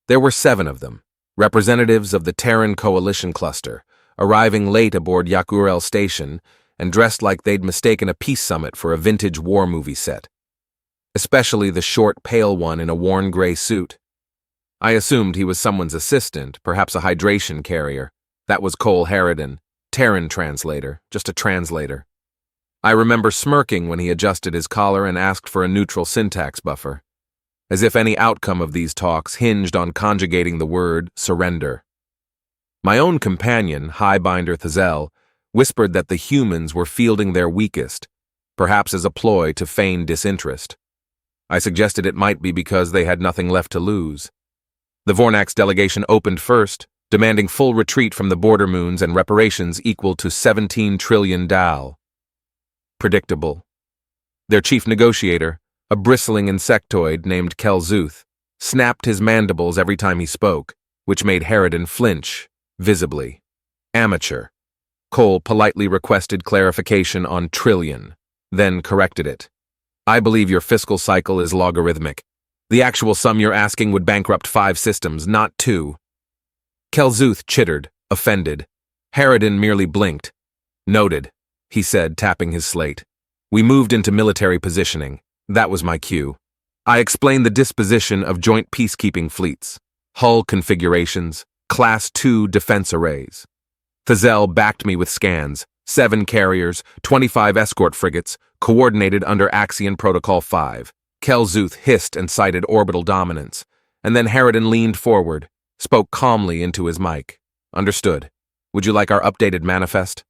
There were 7 of them, representatives of the Terran Coalition cluster, arriving late aboard Yak'Urel Station and dressed like they'd mistaken a peace summit for a vintage war movie set. Especially the short, pale one in a worn gray suit. I assumed he was someone's assistant, perhaps a hydration carrier. That was Cole Harridan, Terran Translator, just a translator. I remember smirking when he adjusted his collar and asked for a neutral syntax buffer, as if any outcome of these talks hinged on conjugating the word surrender. My own companion, Highbinder Thazel, whispered that the humans were fielding their weakest, perhaps as a ploy to feign disinterest. I suggested it might be because they had nothing left to lose. The Vornax delegation opened first, demanding full retreat from the border moons and reparations equal to 17 trillion dal. Predictable. Their chief negotiator, a bristling insectoid named Kelzuth, snapped his mandibles every time he spoke, which made Harridan flinch, visibly. Amateur. Cole politely requested clarification on trillion, then corrected it. I believe your fiscal cycle is logarithmic. The actual sum you're asking would bankrupt 5 systems, not 2. Kelzuth chittered, offended. Harridan merely blinked. Noted, he said, tapping his slate. We moved into military positioning. That was my cue. I explained the disposition of joint peacekeeping fleets, hull configurations, Class 2 defense arrays. Thazel backed me with scans, 7 carriers, 25 escort frigates, coordinated under Axion Protocol 5. Kelzuth hissed and cited orbital dominance, and then Harridan leaned forward, spoke calmly into his mic. Understood. Would you like our updated manifest?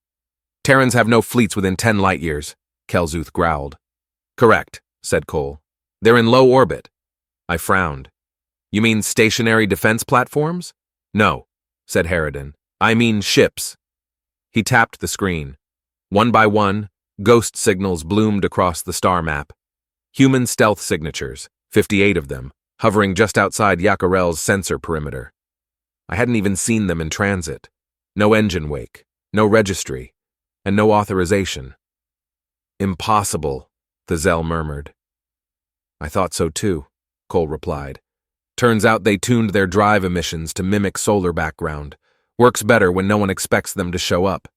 Terrans have no fleets within 10 light-years, Kelzuth growled. Correct, said Cole. They're in low orbit. I frowned. You mean stationary defense platforms? No, said Harridan. I mean ships. He tapped the screen. One by one, ghost signals bloomed across the star map. Human stealth signatures, 58 of them, hovering just outside Yak'Urel's sensor perimeter. I hadn't even seen them in transit. No engine wake, no registry, and no authorization. Impossible, Thazel murmured. I thought so too, Cole replied. Turns out they tuned their drive emissions to mimic solar background. Works better when no one expects them to show up.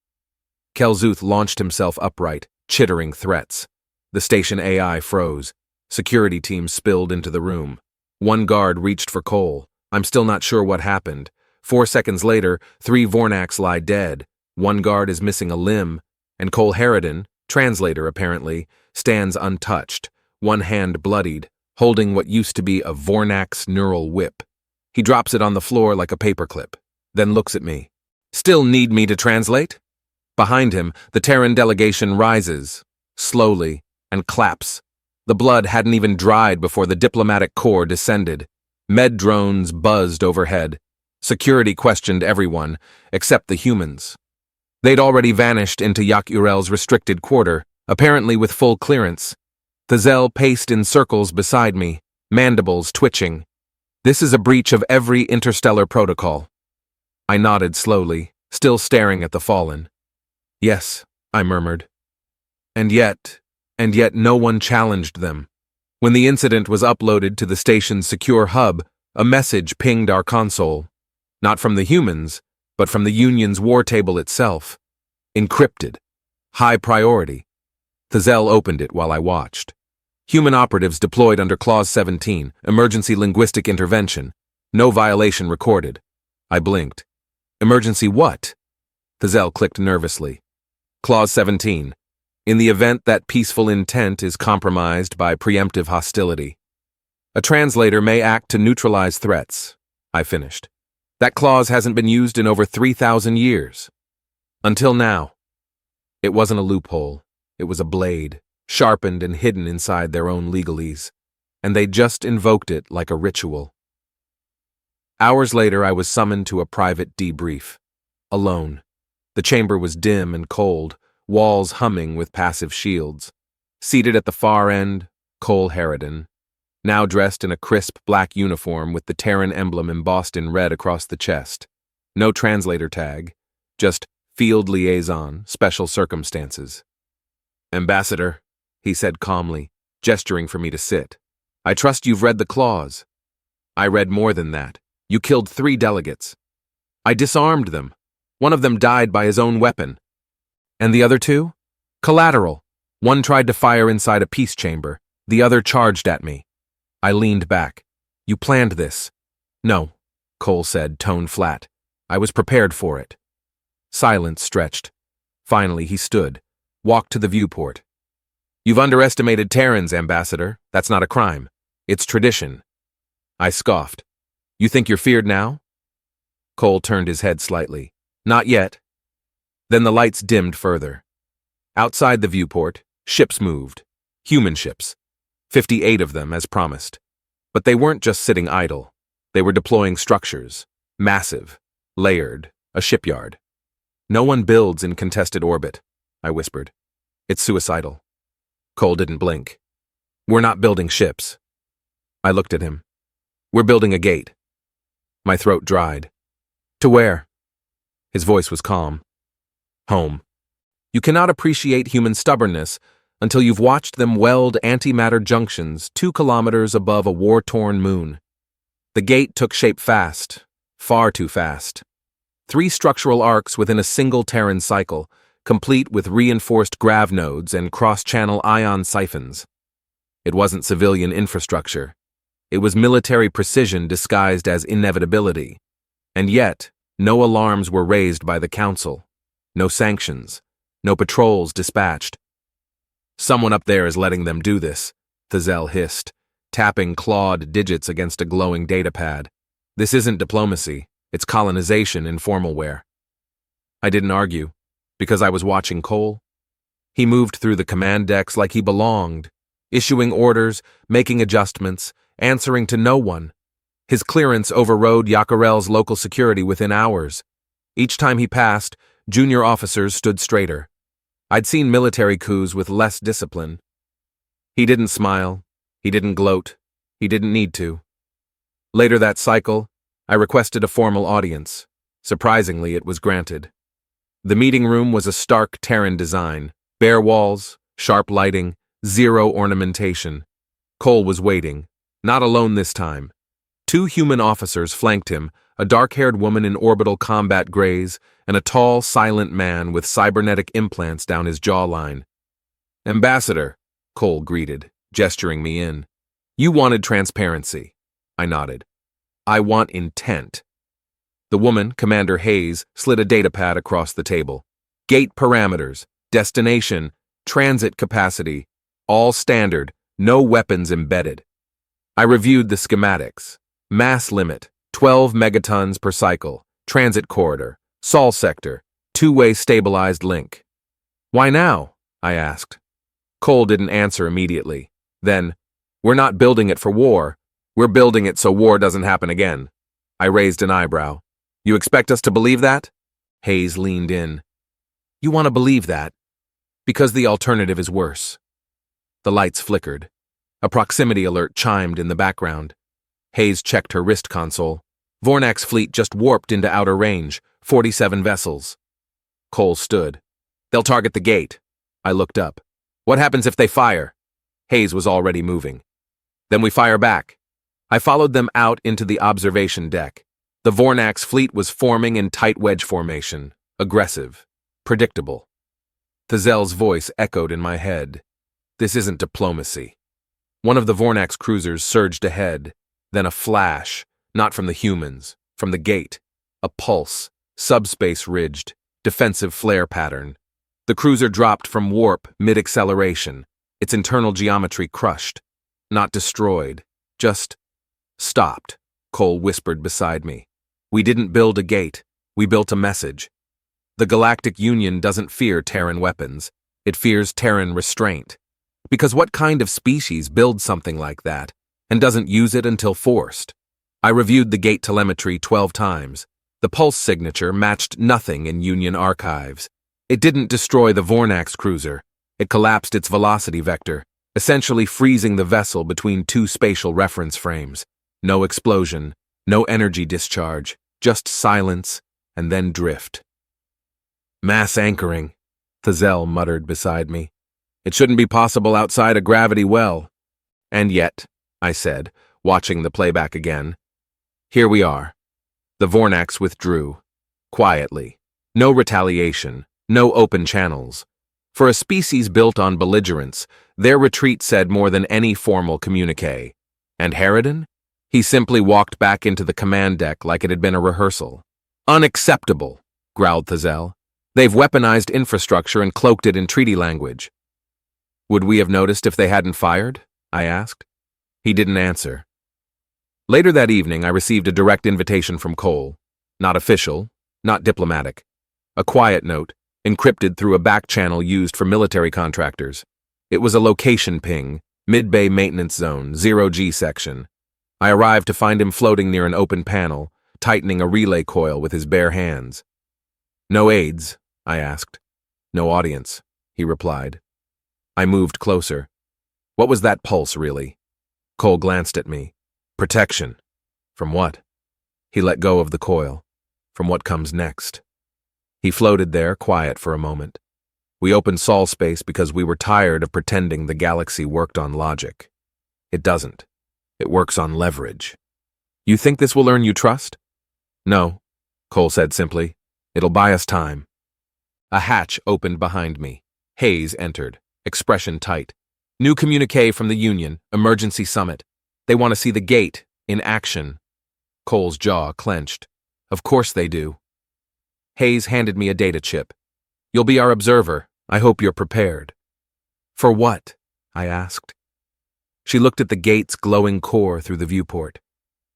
Kelzuth launched himself upright, chittering threats. The station AI froze. Security teams spilled into the room. One guard reached for Cole. I'm still not sure what happened. 4 seconds later, 3 Vornax lie dead. One guard is missing a limb, and Cole Harridan, translator apparently, stands untouched, one hand bloodied, holding what used to be a Vornax neural whip. He drops it on the floor like a paperclip, then looks at me. Still need me to translate? Behind him, the Terran delegation rises, slowly, and claps. The blood hadn't even dried before the diplomatic corps descended. Med drones buzzed overhead. Security questioned everyone, except the humans. They'd already vanished into Yak'Urel's restricted quarter, apparently with full clearance. Thazel paced in circles beside me, mandibles twitching. This is a breach of every interstellar protocol. I nodded slowly, still staring at the fallen. Yes, I murmured. And yet no one challenged them. When the incident was uploaded to the station's secure hub, a message pinged our console. Not from the humans, but from the Union's war table itself. Encrypted. High priority. Thazel opened it while I watched. Human operatives deployed under Clause 17, Emergency Linguistic Intervention. No violation recorded. I blinked. Emergency what? Thazel clicked nervously. Clause 17. In the event that peaceful intent is compromised by preemptive hostility. A translator may act to neutralize threats. I finished. That clause hasn't been used in over 3,000 years. Until now. It wasn't a loophole. It was a blade, sharpened and hidden inside their own legalese. And they just invoked it like a ritual. Hours later, I was summoned to a private debrief. Alone. The chamber was dim and cold, walls humming with passive shields. Seated at the far end, Cole Harridan, now dressed in a crisp black uniform with the Terran emblem embossed in red across the chest. No translator tag, just field liaison, special circumstances. Ambassador, he said calmly, gesturing for me to sit. I trust you've read the clause. I read more than that. You killed 3 delegates. I disarmed them. One of them died by his own weapon. And the other 2? Collateral. One tried to fire inside a peace chamber. The other charged at me. I leaned back. You planned this. No, Cole said, tone flat. I was prepared for it. Silence stretched. Finally, he stood, walked to the viewport. You've underestimated Terrans, Ambassador. That's not a crime. It's tradition. I scoffed. You think you're feared now? Cole turned his head slightly. Not yet. Then the lights dimmed further. Outside the viewport, ships moved. Human ships. 58 of them, as promised. But they weren't just sitting idle. They were deploying structures. Massive. Layered. A shipyard. No one builds in contested orbit, I whispered. It's suicidal. Cole didn't blink. We're not building ships. I looked at him. We're building a gate. My throat dried. To where? His voice was calm. Home. You cannot appreciate human stubbornness until you've watched them weld antimatter junctions 2 kilometers above a war-torn moon. The gate took shape fast, far too fast. 3 structural arcs within a single Terran cycle, complete with reinforced grav nodes and cross-channel ion siphons. It wasn't civilian infrastructure. It was military precision disguised as inevitability. And yet, no alarms were raised by the Council. No sanctions. No patrols dispatched. Someone up there is letting them do this, Thazell hissed, tapping clawed digits against a glowing datapad. This isn't diplomacy. It's colonization in formal wear. I didn't argue, because I was watching Cole. He moved through the command decks like he belonged, issuing orders, making adjustments, answering to no one. His clearance overrode Yak'Urel's local security within hours. Each time he passed, junior officers stood straighter. I'd seen military coups with less discipline. He didn't smile. He didn't gloat. He didn't need to. Later that cycle, I requested a formal audience. Surprisingly, it was granted. The meeting room was a stark Terran design. Bare walls, sharp lighting, zero ornamentation. Cole was waiting. Not alone this time. 2 human officers flanked him, a dark-haired woman in orbital combat grays, and a tall, silent man with cybernetic implants down his jawline. Ambassador, Cole greeted, gesturing me in. You wanted transparency. I nodded. I want intent. The woman, Commander Hayes, slid a datapad across the table. Gate parameters, destination, transit capacity, all standard, no weapons embedded. I reviewed the schematics. Mass limit, 12 megatons per cycle, transit corridor, Sol sector, 2-way stabilized link. Why now? I asked. Cole didn't answer immediately. Then, we're not building it for war. We're building it so war doesn't happen again. I raised an eyebrow. You expect us to believe that? Hayes leaned in. You want to believe that? Because the alternative is worse. The lights flickered. A proximity alert chimed in the background. Hayes checked her wrist console. Vornak's fleet just warped into outer range, 47 vessels. Cole stood. They'll target the gate. I looked up. What happens if they fire? Hayes was already moving. Then we fire back. I followed them out into the observation deck. The Vornak's fleet was forming in tight wedge formation, aggressive, predictable. Thazell's voice echoed in my head. This isn't diplomacy. One of the Vornak's cruisers surged ahead, then a flash, not from the humans, from the gate. A pulse, subspace ridged, defensive flare pattern. The cruiser dropped from warp mid-acceleration, its internal geometry crushed. Not destroyed, just stopped, Cole whispered beside me. We didn't build a gate, we built a message. The Galactic Union doesn't fear Terran weapons, it fears Terran restraint. Because what kind of species builds something like that, and doesn't use it until forced? I reviewed the gate telemetry 12 times. The pulse signature matched nothing in Union archives. It didn't destroy the Vornak's cruiser. It collapsed its velocity vector, essentially freezing the vessel between 2 spatial reference frames. No explosion, no energy discharge, just silence, and then drift. Mass anchoring, Thazell muttered beside me. It shouldn't be possible outside a gravity well. And yet, I said, watching the playback again, here we are, The Vornax withdrew. Quietly. No retaliation. No open channels. For a species built on belligerence, their retreat said more than any formal communique. And Harridan? He simply walked back into the command deck like it had been a rehearsal. Unacceptable, growled Thazell. They've weaponized infrastructure and cloaked it in treaty language. Would we have noticed if they hadn't fired? I asked. He didn't answer. Later that evening, I received a direct invitation from Cole. Not official, not diplomatic. A quiet note, encrypted through a back channel used for military contractors. It was a location ping, mid-bay maintenance zone, 0G section. I arrived to find him floating near an open panel, tightening a relay coil with his bare hands. No aides, I asked. No audience, he replied. I moved closer. What was that pulse, really? Cole glanced at me. Protection. From what? He let go of the coil. From what comes next. He floated there, quiet for a moment. We opened sol space because we were tired of pretending the galaxy worked on logic. It doesn't. It works on leverage. You think this will earn you trust? No, Cole said simply. It'll buy us time. A hatch opened behind me. Hayes entered, expression tight. New communique from the Union, emergency summit. They want to see the gate in action. Cole's jaw clenched. Of course they do. Hayes handed me a data chip. You'll be our observer. I hope you're prepared. For what? I asked. She looked at the gate's glowing core through the viewport.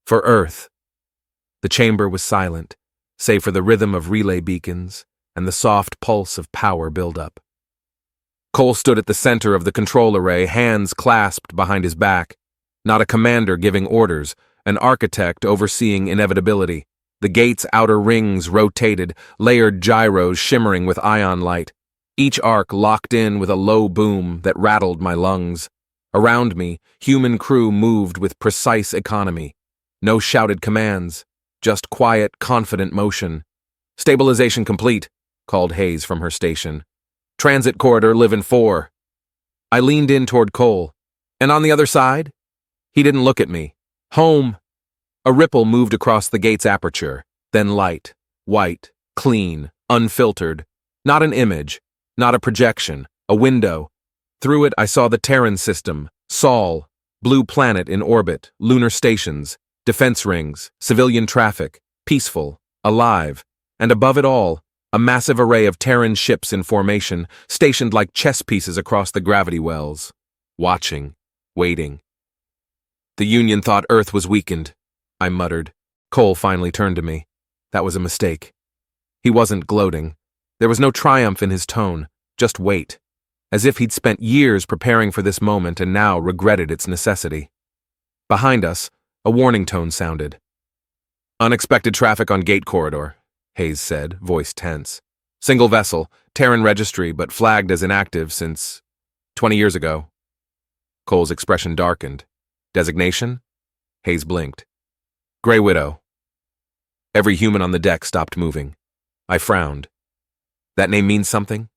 For Earth. The chamber was silent, save for the rhythm of relay beacons and the soft pulse of power buildup. Cole stood at the center of the control array, hands clasped behind his back. Not a commander giving orders, an architect overseeing inevitability. The gate's outer rings rotated, layered gyros shimmering with ion light. Each arc locked in with a low boom that rattled my lungs. Around me, human crew moved with precise economy. No shouted commands, just quiet, confident motion. Stabilization complete, called Hayes from her station. Transit corridor live in 4. I leaned in toward Cole. And on the other side? He didn't look at me. Home. A ripple moved across the gate's aperture, then light, white, clean, unfiltered. Not an image, not a projection, a window. Through it I saw the Terran system, Sol, blue planet in orbit, lunar stations, defense rings, civilian traffic, peaceful, alive, and above it all, a massive array of Terran ships in formation, stationed like chess pieces across the gravity wells. Watching, waiting. The Union thought Earth was weakened, I muttered. Cole finally turned to me. That was a mistake. He wasn't gloating. There was no triumph in his tone, just weight, as if he'd spent years preparing for this moment and now regretted its necessity. Behind us, a warning tone sounded. Unexpected traffic on gate corridor, Hayes said, voice tense. Single vessel, Terran registry, but flagged as inactive since 20 years ago. Cole's expression darkened. Designation? Hayes blinked. Grey Widow. Every human on the deck stopped moving. I frowned. That name means something?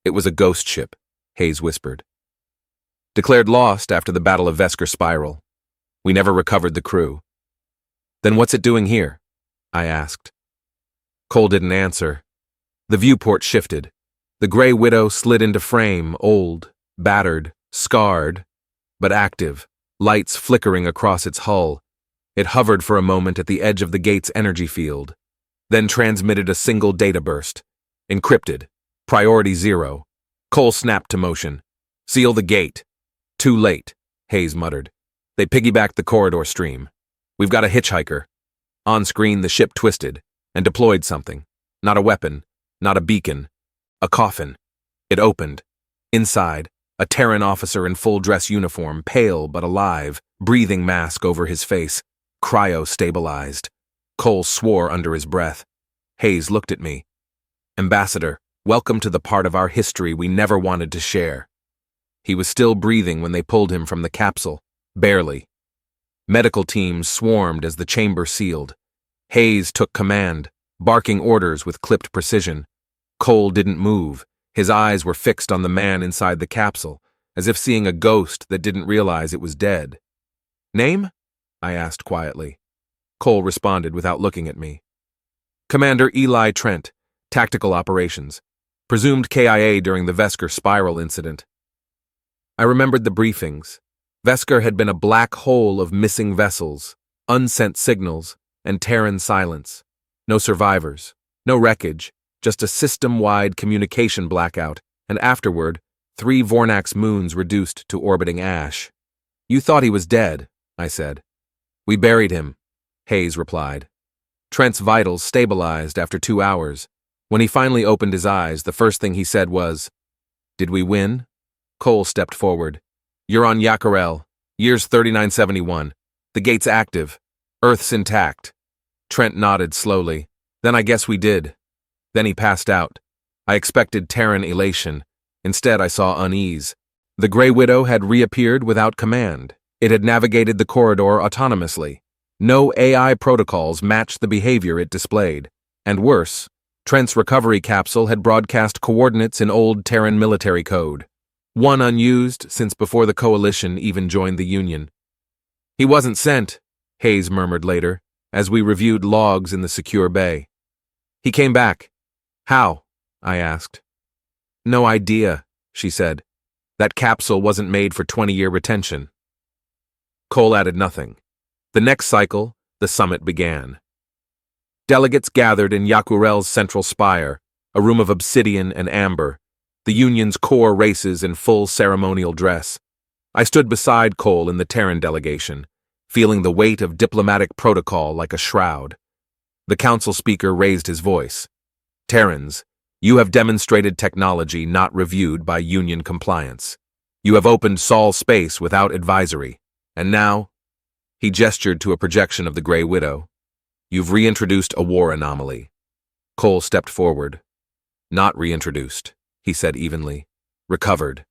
It was a ghost ship, Hayes whispered. Declared lost after the Battle of Vesker Spiral. We never recovered the crew. Then what's it doing here? I asked. Cole didn't answer. The viewport shifted. The Grey Widow slid into frame, old, battered, scarred, but active, lights flickering across its hull. It hovered for a moment at the edge of the gate's energy field, then transmitted a single data burst. Encrypted. Priority 0. Cole snapped to motion. Seal the gate. Too late, Hayes muttered. They piggybacked the corridor stream. We've got a hitchhiker. On screen, the ship twisted and deployed something. Not a weapon, not a beacon. A coffin. It opened. Inside, a Terran officer in full dress uniform, pale but alive, breathing mask over his face. Cryo-stabilized. Cole swore under his breath. Hayes looked at me. Ambassador, welcome to the part of our history we never wanted to share. He was still breathing when they pulled him from the capsule. Barely. Medical teams swarmed as the chamber sealed. Hayes took command, barking orders with clipped precision. Cole didn't move. His eyes were fixed on the man inside the capsule, as if seeing a ghost that didn't realize it was dead. Name? I asked quietly. Cole responded without looking at me. Commander Eli Trent, Tactical Operations. Presumed KIA during the Vesker spiral incident. I remembered the briefings. Vesker had been a black hole of missing vessels, unsent signals, and Terran silence. No survivors, no wreckage, just a system-wide communication blackout, and afterward, 3 Vornax moons reduced to orbiting ash. You thought he was dead, I said. We buried him, Hayes replied. Trent's vitals stabilized after 2 hours. When he finally opened his eyes, the first thing he said was, "Did we win?" Cole stepped forward. "You're on Yak'Urel. Year's 3971. The gate's active. Earth's intact." Trent nodded slowly. "Then I guess we did." Then he passed out. I expected Terran elation. Instead, I saw unease. The Grey Widow had reappeared without command. It had navigated the corridor autonomously. No AI protocols matched the behavior it displayed. And worse, Trent's recovery capsule had broadcast coordinates in old Terran military code. One unused since before the Coalition even joined the Union. "He wasn't sent," Hayes murmured later, as we reviewed logs in the secure bay. "He came back." "How?" I asked. "No idea," she said. "That capsule wasn't made for 20-year retention." Cole added nothing. The next cycle, the summit began. Delegates gathered in Yak'Urel's central spire, a room of obsidian and amber, the Union's core races in full ceremonial dress. I stood beside Cole in the Terran delegation, feeling the weight of diplomatic protocol like a shroud. The council speaker raised his voice. "Terrans, you have demonstrated technology not reviewed by Union compliance. You have opened Sol space without advisory, and now..." He gestured to a projection of the Grey Widow. "You've reintroduced a war anomaly." Cole stepped forward. "Not reintroduced," he said evenly. "Recovered."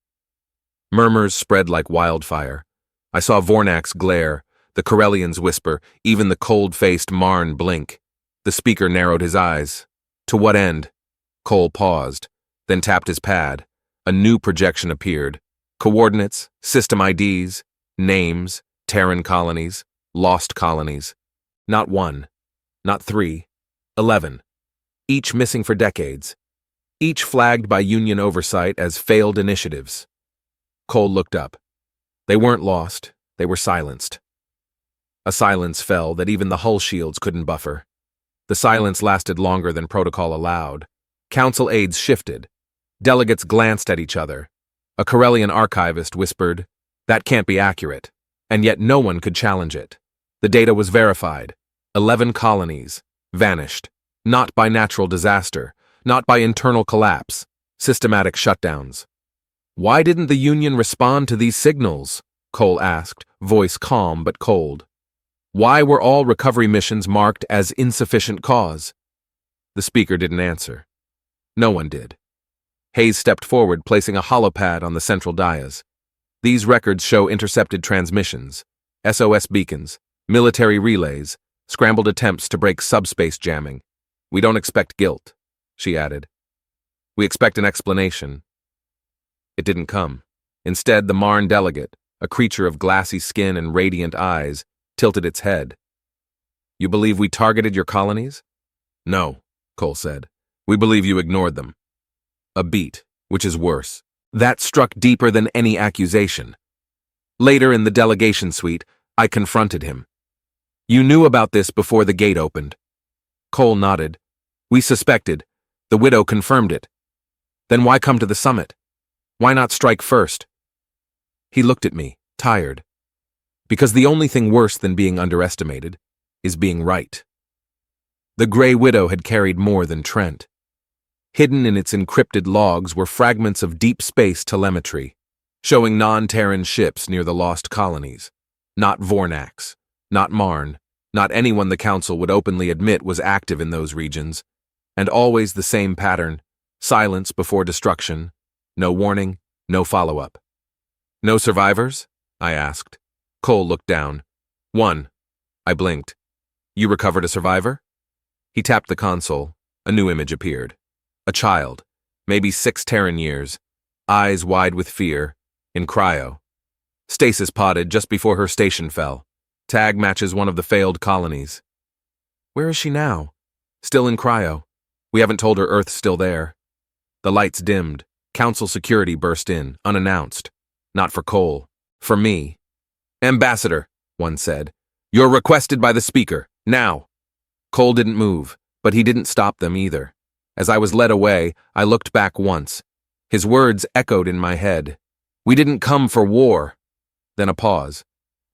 Murmurs spread like wildfire. I saw Vornax glare, the Corellians whisper, even the cold-faced Marn blink. The speaker narrowed his eyes. "To what end?" Cole paused, then tapped his pad. A new projection appeared. Coordinates, system IDs, names, Terran colonies, lost colonies. Not 1, not 3, 11. Each missing for decades. Each flagged by Union oversight as failed initiatives. Cole looked up. They weren't lost, they were silenced. A silence fell that even the hull shields couldn't buffer. The silence lasted longer than protocol allowed. Council aides shifted. Delegates glanced at each other. A Corellian archivist whispered, "That can't be accurate." And yet no one could challenge it. The data was verified. 11 colonies, vanished. Not by natural disaster, not by internal collapse, systematic shutdowns. "Why didn't the Union respond to these signals?" Cole asked, voice calm but cold. "Why were all recovery missions marked as insufficient cause?" The speaker didn't answer. No one did. Hayes stepped forward, placing a holopad on the central dais. These records show intercepted transmissions, SOS beacons, military relays, scrambled attempts to break subspace jamming. "We don't expect guilt," she added. "We expect an explanation." It didn't come. Instead, the Marn delegate, a creature of glassy skin and radiant eyes, tilted its head. "You believe we targeted your colonies?" "No," Cole said. "We believe you ignored them." A beat, which is worse. That struck deeper than any accusation. Later in the delegation suite, I confronted him. "You knew about this before the gate opened." Cole nodded. "We suspected. The Widow confirmed it." "Then why come to the summit? Why not strike first?" He looked at me, tired. "Because the only thing worse than being underestimated is being right." The Grey Widow had carried more than Trent. Hidden in its encrypted logs were fragments of deep space telemetry, showing non-Terran ships near the lost colonies. Not Vornax, not Marn, not anyone the Council would openly admit was active in those regions. And always the same pattern: silence before destruction, no warning, no follow-up. "No survivors?" I asked. Cole looked down. "One." I blinked. "You recovered a survivor?" He tapped the console. A new image appeared. A child, maybe 6 Terran years, eyes wide with fear, in cryo. Stasis podded just before her station fell. Tag matches one of the failed colonies. Where is she now? Still in cryo. We haven't told her Earth's still there. The lights dimmed. Council security burst in, unannounced. Not for Cole. For me. Ambassador, one said. You're requested by the speaker. Now. Cole didn't move, but he didn't stop them either. As I was led away, I looked back once. His words echoed in my head. We didn't come for war. Then a pause.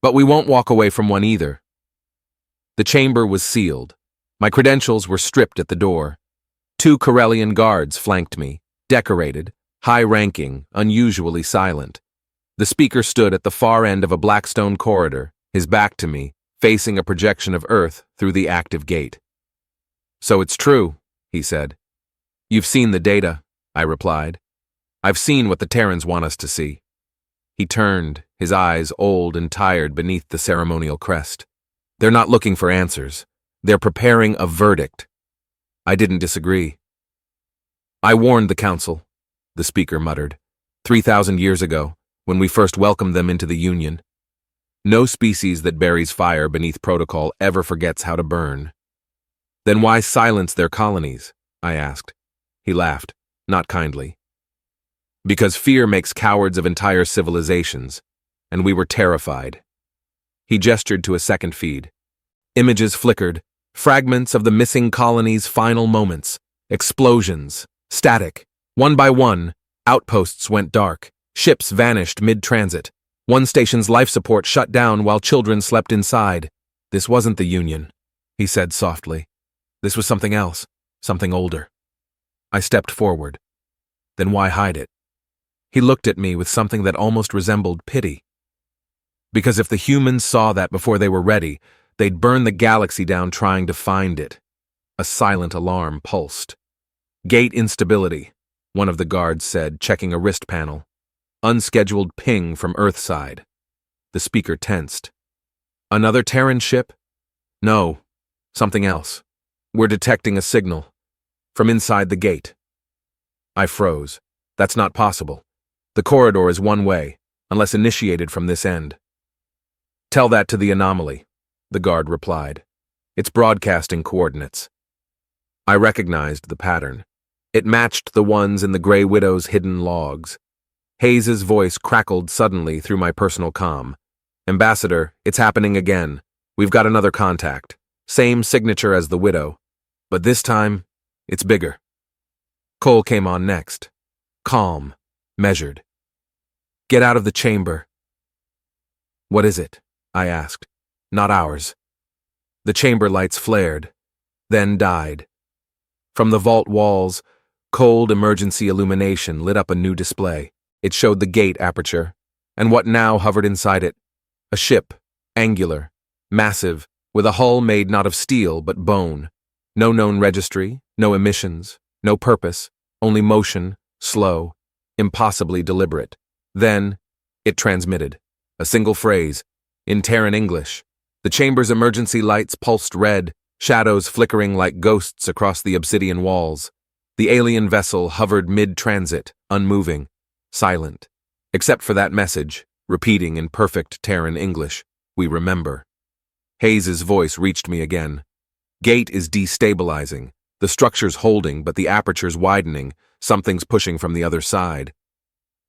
But we won't walk away from one either. The chamber was sealed. My credentials were stripped at the door. 2 Corellian guards flanked me, decorated, high-ranking, unusually silent. The speaker stood at the far end of a black stone corridor, his back to me, facing a projection of Earth through the active gate. So it's true, he said. You've seen the data, I replied. I've seen what the Terrans want us to see. He turned, his eyes old and tired beneath the ceremonial crest. They're not looking for answers. They're preparing a verdict. I didn't disagree. I warned the council, the speaker muttered, 3,000 years ago, when we first welcomed them into the Union. No species that buries fire beneath protocol ever forgets how to burn. Then why silence their colonies? I asked. He laughed, not kindly. Because fear makes cowards of entire civilizations, and we were terrified. He gestured to a second feed. Images flickered, fragments of the missing colony's final moments, explosions, static. One by one, outposts went dark, ships vanished mid-transit. One station's life support shut down while children slept inside. This wasn't the Union, he said softly. This was something else, something older. I stepped forward. Then why hide it? He looked at me with something that almost resembled pity. Because if the humans saw that before they were ready, they'd burn the galaxy down trying to find it. A silent alarm pulsed. Gate instability, one of the guards said, checking a wrist panel. Unscheduled ping from Earthside. The speaker tensed. Another Terran ship? No, something else. We're detecting a signal. From inside the gate. I froze. That's not possible. The corridor is one way, unless initiated from this end. Tell that to the anomaly, the guard replied. It's broadcasting coordinates. I recognized the pattern. It matched the ones in the Grey Widow's hidden logs. Hayes's voice crackled suddenly through my personal comm. Ambassador, it's happening again. We've got another contact. Same signature as the Widow. But this time, it's bigger. Cole came on next. Calm, measured. Get out of the chamber. What is it? I asked. Not ours. The chamber lights flared, then died. From the vault walls, cold emergency illumination lit up a new display. It showed the gate aperture, and what now hovered inside it. A ship, angular, massive, with a hull made not of steel but bone. No known registry, no emissions, no purpose, only motion, slow, impossibly deliberate. Then, it transmitted. A single phrase, in Terran English. The chamber's emergency lights pulsed red, shadows flickering like ghosts across the obsidian walls. The alien vessel hovered mid-transit, unmoving, silent. Except for that message, repeating in perfect Terran English, we remember. Hayes's voice reached me again. Gate is destabilizing. The structure's holding, but the aperture's widening. Something's pushing from the other side.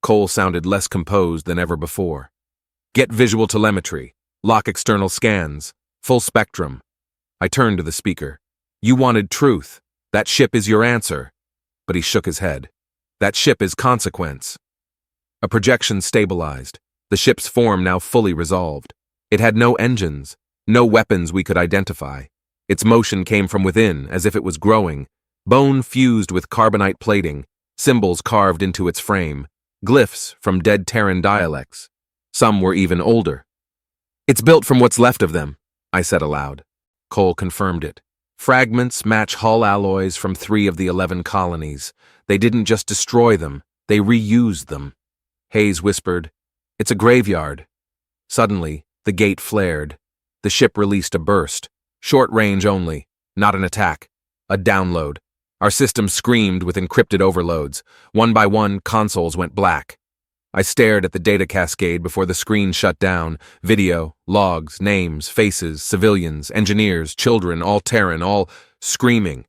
Cole sounded less composed than ever before. Get visual telemetry. Lock external scans. Full spectrum. I turned to the speaker. You wanted truth. That ship is your answer. But he shook his head. That ship is consequence. A projection stabilized. The ship's form now fully resolved. It had no engines, no weapons we could identify. Its motion came from within, as if it was growing. Bone fused with carbonite plating, symbols carved into its frame, glyphs from dead Terran dialects. Some were even older. It's built from what's left of them, I said aloud. Cole confirmed it. Fragments match hull alloys from 3 of the 11 colonies. They didn't just destroy them, they reused them. Hayes whispered, It's a graveyard. Suddenly, the gate flared. The ship released a burst. Short range only, not an attack. A download. Our system screamed with encrypted overloads. One by one, consoles went black. I stared at the data cascade before the screen shut down. Video, logs, names, faces, civilians, engineers, children, all Terran, all screaming.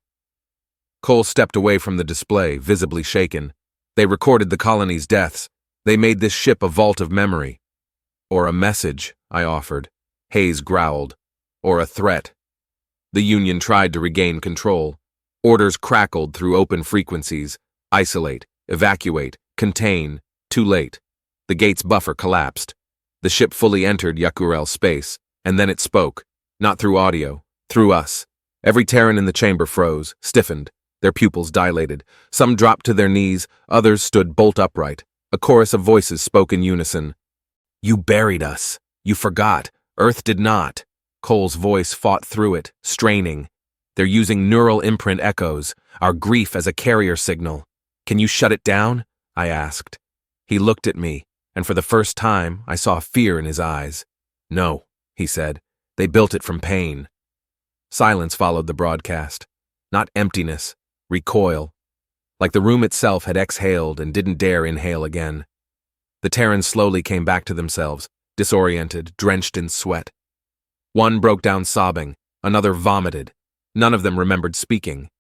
Cole stepped away from the display, visibly shaken. They recorded the colony's deaths. They made this ship a vault of memory. Or a message, I offered. Hayes growled. Or a threat. The Union tried to regain control. Orders crackled through open frequencies. Isolate, evacuate, contain. Too late. The gate's buffer collapsed. The ship fully entered Yak'Urel space, and then it spoke. Not through audio, through us. Every Terran in the chamber froze, stiffened. Their pupils dilated. Some dropped to their knees, others stood bolt upright. A chorus of voices spoke in unison. You buried us. You forgot. Earth did not. Cole's voice fought through it, straining. They're using neural imprint echoes, our grief as a carrier signal. Can you shut it down? I asked. He looked at me, and for the first time, I saw fear in his eyes. No, he said. They built it from pain. Silence followed the broadcast. Not emptiness, recoil. Like the room itself had exhaled and didn't dare inhale again. The Terrans slowly came back to themselves, disoriented, drenched in sweat. One broke down sobbing, another vomited. None of them remembered speaking.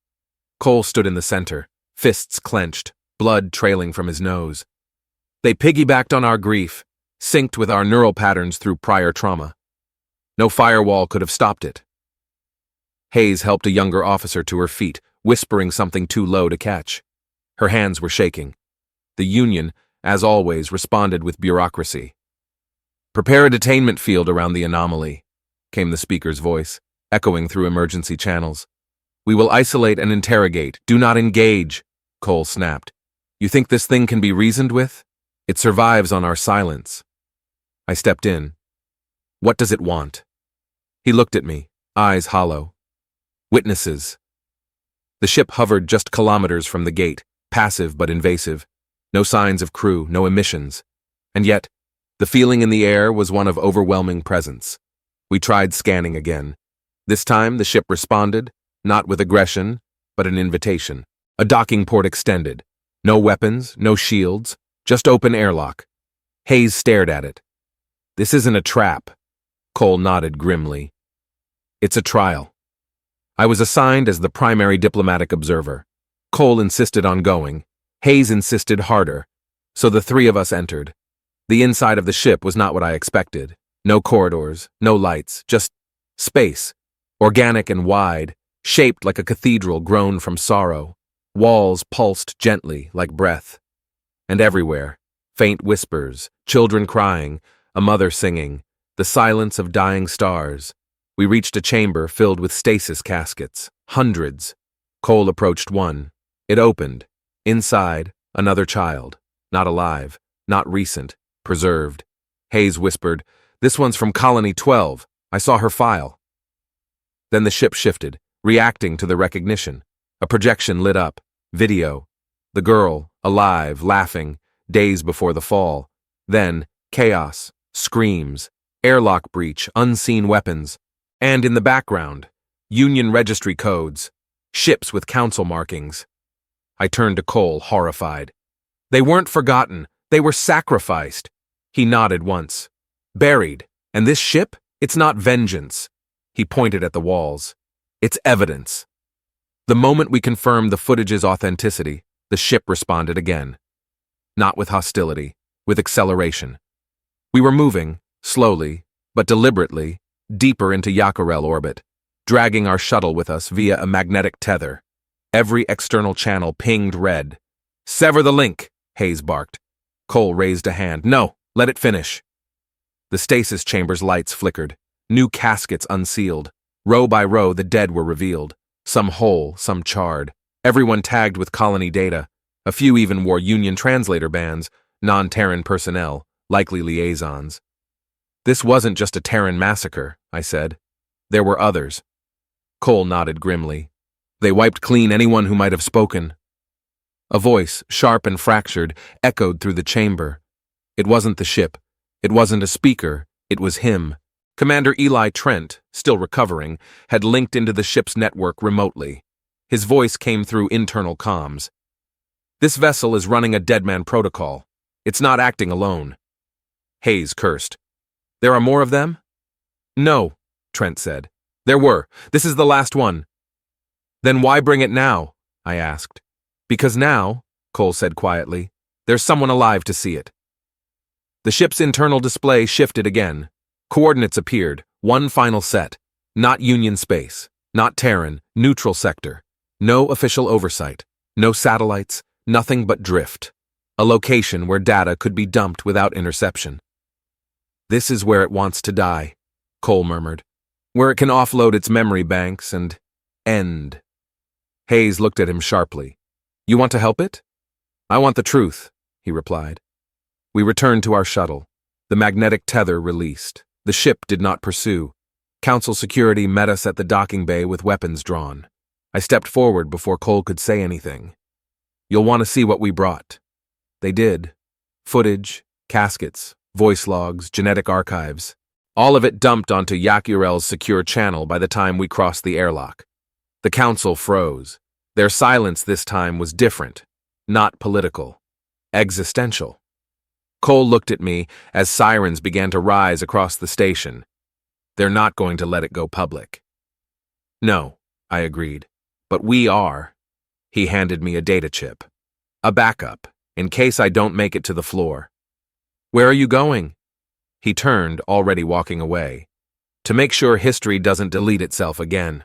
Cole stood in the center, fists clenched, blood trailing from his nose. They piggybacked on our grief, synced with our neural patterns through prior trauma. No firewall could have stopped it. Hayes helped a younger officer to her feet, whispering something too low to catch. Her hands were shaking. The Union, as always, responded with bureaucracy. Prepare a detainment field around the anomaly, came the speaker's voice, echoing through emergency channels. We will isolate and interrogate. Do not engage, Cole snapped. You think this thing can be reasoned with? It survives on our silence. I stepped in. What does it want? He looked at me, eyes hollow. Witnesses. The ship hovered just kilometers from the gate, passive but invasive. No signs of crew, no emissions. And yet, the feeling in the air was one of overwhelming presence. We tried scanning again. This time, the ship responded, not with aggression, but an invitation. A docking port extended. No weapons, no shields, just open airlock. Hayes stared at it. This isn't a trap. Cole nodded grimly. It's a trial. I was assigned as the primary diplomatic observer. Cole insisted on going. Hayes insisted harder. So the three of us entered. The inside of the ship was not what I expected. No corridors, no lights, just space. Organic and wide, shaped like a cathedral grown from sorrow. Walls pulsed gently like breath. And everywhere, faint whispers, children crying, a mother singing, the silence of dying stars. We reached a chamber filled with stasis caskets, hundreds. Cole approached one. It opened. Inside, another child. Not alive, not recent, preserved. Hayes whispered, "This one's from Colony 12. I saw her file." Then the ship shifted, reacting to the recognition. A projection lit up. Video. The girl, alive, laughing, days before the fall. Then, chaos, screams, airlock breach, unseen weapons. And in the background, Union registry codes, ships with council markings. I turned to Cole, horrified. They weren't forgotten. They were sacrificed. He nodded once. Buried. And this ship? It's not vengeance. He pointed at the walls. It's evidence. The moment we confirmed the footage's authenticity, the ship responded again. Not with hostility, with acceleration. We were moving, slowly, but deliberately, deeper into Yak'Urel orbit, dragging our shuttle with us via a magnetic tether. Every external channel pinged red. "Sever the link," Hayes barked. Cole raised a hand. "No, let it finish." The stasis chamber's lights flickered. New caskets unsealed. Row by row, the dead were revealed. Some whole, some charred. Everyone tagged with colony data. A few even wore Union Translator bands, non-Terran personnel, likely liaisons. This wasn't just a Terran massacre, I said. There were others. Cole nodded grimly. They wiped clean anyone who might have spoken. A voice, sharp and fractured, echoed through the chamber. It wasn't the ship. It wasn't a speaker. It was him. Commander Eli Trent, still recovering, had linked into the ship's network remotely. His voice came through internal comms. "This vessel is running a deadman protocol. It's not acting alone. Hayes cursed. There are more of them? No, Trent said. There were. This is the last one. Then why bring it now? I asked. Because now, Cole said quietly, there's someone alive to see it. The ship's internal display shifted again. Coordinates appeared, one final set. Not Union space, not Terran, neutral sector. No official oversight, no satellites, nothing but drift. A location where data could be dumped without interception. This is where it wants to die, Cole murmured. Where it can offload its memory banks and end. Hayes looked at him sharply. You want to help it? I want the truth, he replied. We returned to our shuttle. The magnetic tether released. The ship did not pursue. Council security met us at the docking bay with weapons drawn. I stepped forward before Cole could say anything. You'll want to see what we brought. They did. Footage, caskets, voice logs, genetic archives. All of it dumped onto Yak'Urel's secure channel by the time we crossed the airlock. The council froze. Their silence this time was different, not political, existential. Cole looked at me as sirens began to rise across the station. They're not going to let it go public. No, I agreed, but we are. He handed me a data chip. A backup, in case I don't make it to the floor. Where are you going? He turned, already walking away. To make sure history doesn't delete itself again.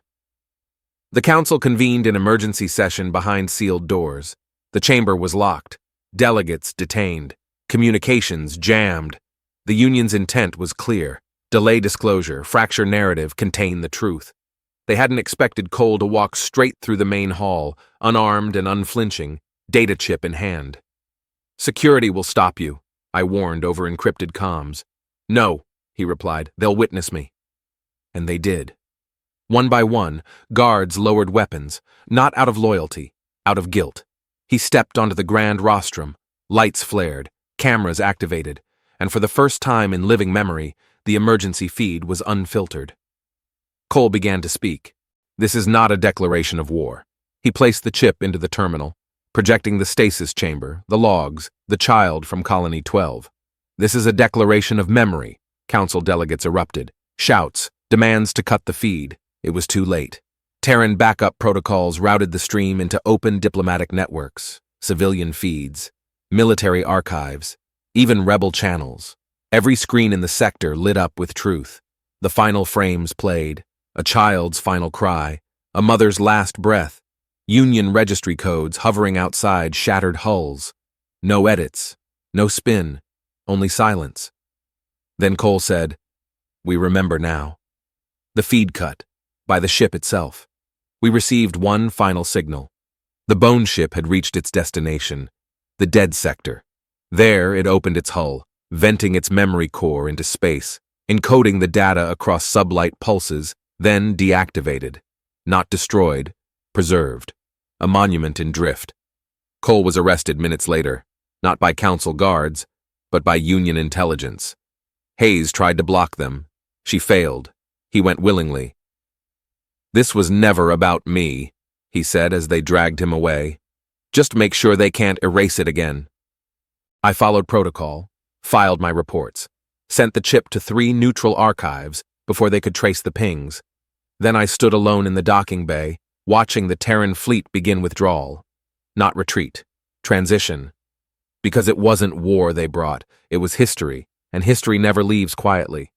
The council convened an emergency session behind sealed doors. The chamber was locked. Delegates detained. Communications jammed. The Union's intent was clear. Delay disclosure, fracture narrative, contain the truth. They hadn't expected Cole to walk straight through the main hall, unarmed and unflinching, data chip in hand. Security will stop you, I warned over encrypted comms. No, he replied, they'll witness me. And they did. One by one, guards lowered weapons, not out of loyalty, out of guilt. He stepped onto the grand rostrum. Lights flared, cameras activated, and for the first time in living memory, the emergency feed was unfiltered. Cole began to speak. This is not a declaration of war. He placed the chip into the terminal, projecting the stasis chamber, the logs, the child from Colony 12. This is a declaration of memory, council delegates erupted. Shouts, demands to cut the feed. It was too late. Terran backup protocols routed the stream into open diplomatic networks, civilian feeds, military archives, even rebel channels. Every screen in the sector lit up with truth. The final frames played, a child's final cry, a mother's last breath, Union registry codes hovering outside shattered hulls. No edits, no spin, only silence. Then Cole said, "We remember now." The feed cut, by the ship itself. We received one final signal. The bone ship had reached its destination, the dead sector. There it opened its hull, venting its memory core into space, encoding the data across sublight pulses, then deactivated. Not destroyed, preserved. A monument in drift. Cole was arrested minutes later, not by council guards, but by Union intelligence. Hayes tried to block them. She failed. He went willingly. "This was never about me," he said as they dragged him away. "Just make sure they can't erase it again." I followed protocol, filed my reports, sent the chip to 3 neutral archives before they could trace the pings. Then I stood alone in the docking bay, watching the Terran fleet begin withdrawal. Not retreat, transition. Because it wasn't war they brought, it was history, and history never leaves quietly.